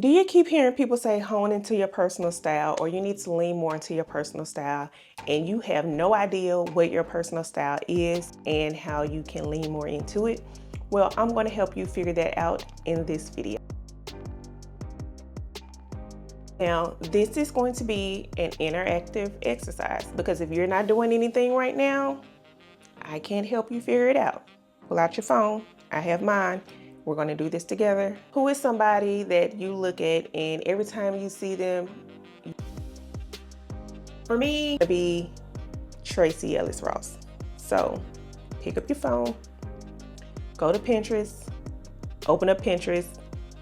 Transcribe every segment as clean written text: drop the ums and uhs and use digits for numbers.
Do you keep hearing people say hone into your personal style, or you need to lean more into your personal style, and you have no idea what your personal style is and how you can lean more into it? Well, I'm going to help you figure that out in this video. Now, this is going to be an interactive exercise because if you're not doing anything right now, I can't help you figure it out. Pull out your phone. I have mine. We're going to do this together. Who is somebody that you look at and every time you see them? For me, it would be Tracee Ellis Ross. So pick up your phone, go to Pinterest, open up Pinterest.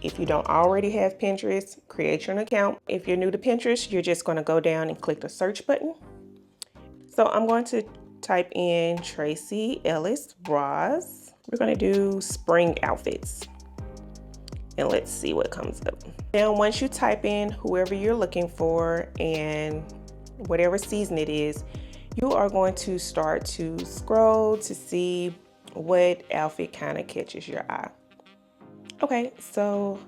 If you don't already have Pinterest, create your account. If you're new to Pinterest, you're just going to go down and click the search button. So I'm going to type in Tracee Ellis Ross. We're going to do spring outfits. And let's see what comes up. Now, once you type in whoever you're looking for and whatever season it is, you are going to start to scroll to see what outfit kind of catches your eye. Okay, so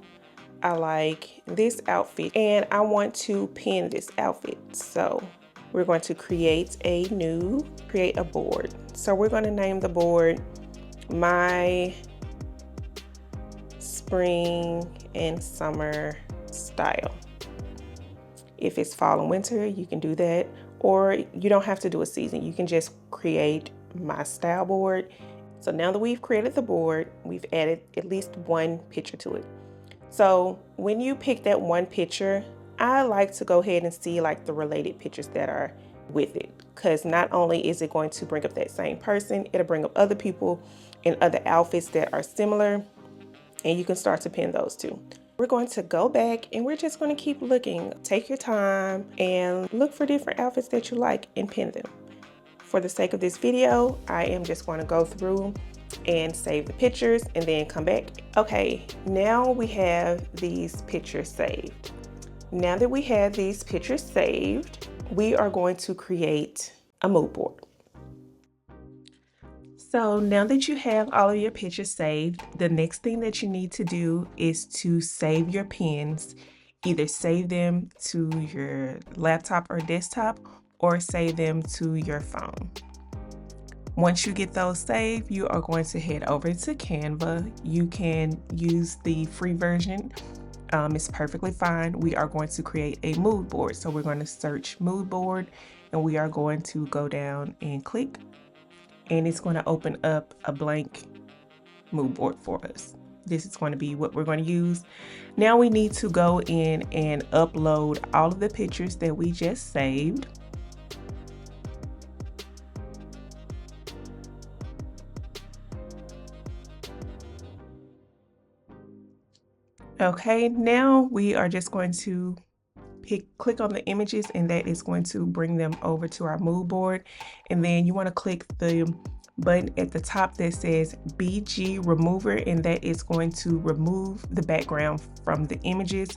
I like this outfit and I want to pin this outfit. So we're going to create a board. So we're going to name the board My Spring and Summer Style. If it's fall and winter, you can do that, or you don't have to do a season. You can just create My Style board. So now that we've created the board, we've added at least one picture to it. So when you pick that one picture, I like to go ahead and see like the related pictures that are with it, because not only is it going to bring up that same person, it'll bring up other people and other outfits that are similar, and you can start to pin those too. We're going to go back and we're just going to keep looking. Take your time and look for different outfits that you like and pin them. For the sake of this video, I am just going to go through and save the pictures and then come back. Okay, now we have these pictures saved. Now that we have these pictures saved, we are going to create a mood board. So now that you have all of your pictures saved, the next thing that you need to do is to save your pins. Either save them to your laptop or desktop, or save them to your phone. Once you get those saved, you are going to head over to Canva. You can use the free version. It's perfectly fine. We are going to create a mood board. So we're going to search mood board and we are going to go down and click, and it's going to open up a blank mood board for us. This is going to be what we're going to use. Now we need to go in and upload all of the pictures that we just saved. Okay, now we are just going to click on the images, and that is going to bring them over to our mood board. And then you want to click the button at the top that says BG Remover, and that is going to remove the background from the images.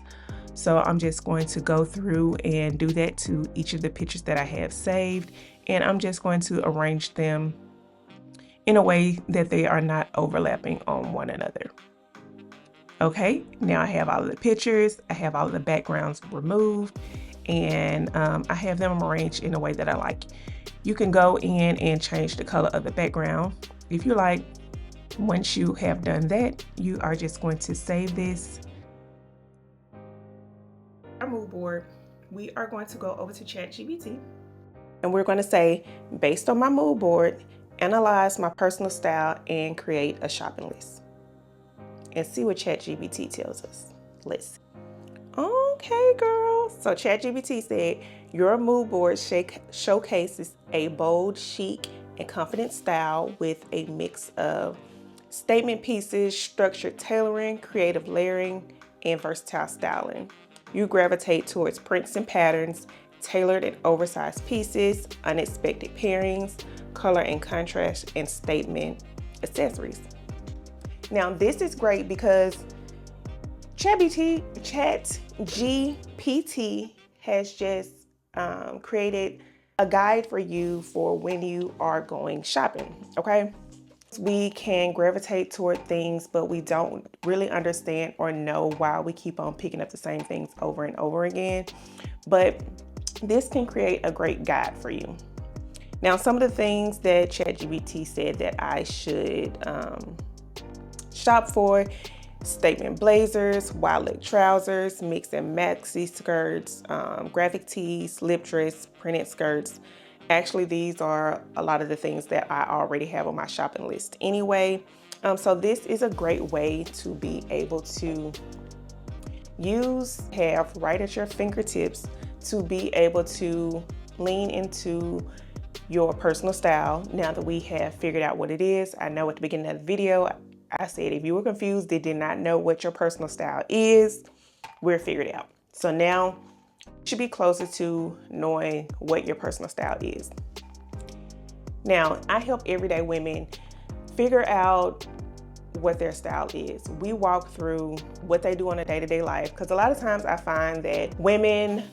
So I'm just going to go through and do that to each of the pictures that I have saved, and I'm just going to arrange them in a way that they are not overlapping on one another. Okay, now I have all of the pictures, I have all of the backgrounds removed, and I have them arranged in a way that I like. You can go in and change the color of the background if you like. Once you have done that, you are just going to save this. Our mood board, we are going to go over to ChatGPT, and we're going to say, based on my mood board, analyze my personal style and create a shopping list. And see what ChatGPT tells us. Let's see. Okay, girl. So ChatGPT said, your mood board showcases a bold, chic, and confident style with a mix of statement pieces, structured tailoring, creative layering, and versatile styling. You gravitate towards prints and patterns, tailored and oversized pieces, unexpected pairings, color and contrast, and statement accessories. Now, this is great because ChatGPT has just created a guide for you for when you are going shopping, okay? We can gravitate toward things, but we don't really understand or know why we keep on picking up the same things over and over again. But this can create a great guide for you. Now, some of the things that ChatGPT said that I should shop for: statement blazers, wide leg trousers, mix and maxi skirts, graphic tees, slip dress, printed skirts. Actually, these are a lot of the things that I already have on my shopping list anyway. So this is a great way to be able to have right at your fingertips to be able to lean into your personal style. Now that we have figured out what it is, I know at the beginning of the video, I said if you were confused, did not know what your personal style is, we're figured out. So now you should be closer to knowing what your personal style is. Now, I help everyday women figure out what their style is. We walk through what they do on a day-to-day life, because a lot of times I find that women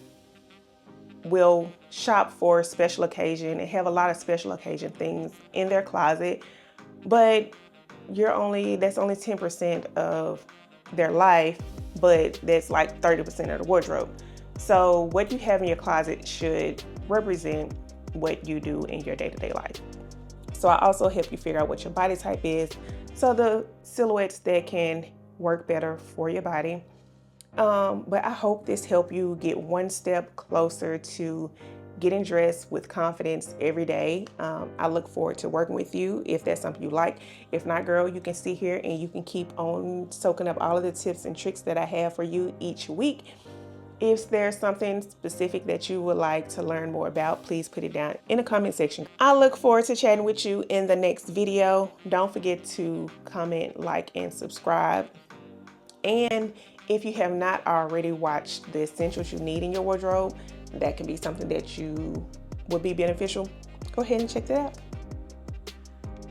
will shop for special occasion and have a lot of special occasion things in their closet, but that's only 10% of their life, but that's like 30% of the wardrobe. So what you have in your closet should represent what you do in your day-to-day life. So I also help you figure out what your body type is, so the silhouettes that can work better for your body. But I hope this helped you get one step closer to getting dressed with confidence every day. I look forward to working with you if that's something you like. If not, girl, you can see here and you can keep on soaking up all of the tips and tricks that I have for you each week. If there's something specific that you would like to learn more about, please put it down in the comment section. I look forward to chatting with you in the next video. Don't forget to comment, like, and subscribe. And if you have not already watched the essentials you need in your wardrobe, that can be something that you would be beneficial. Go ahead and check that out.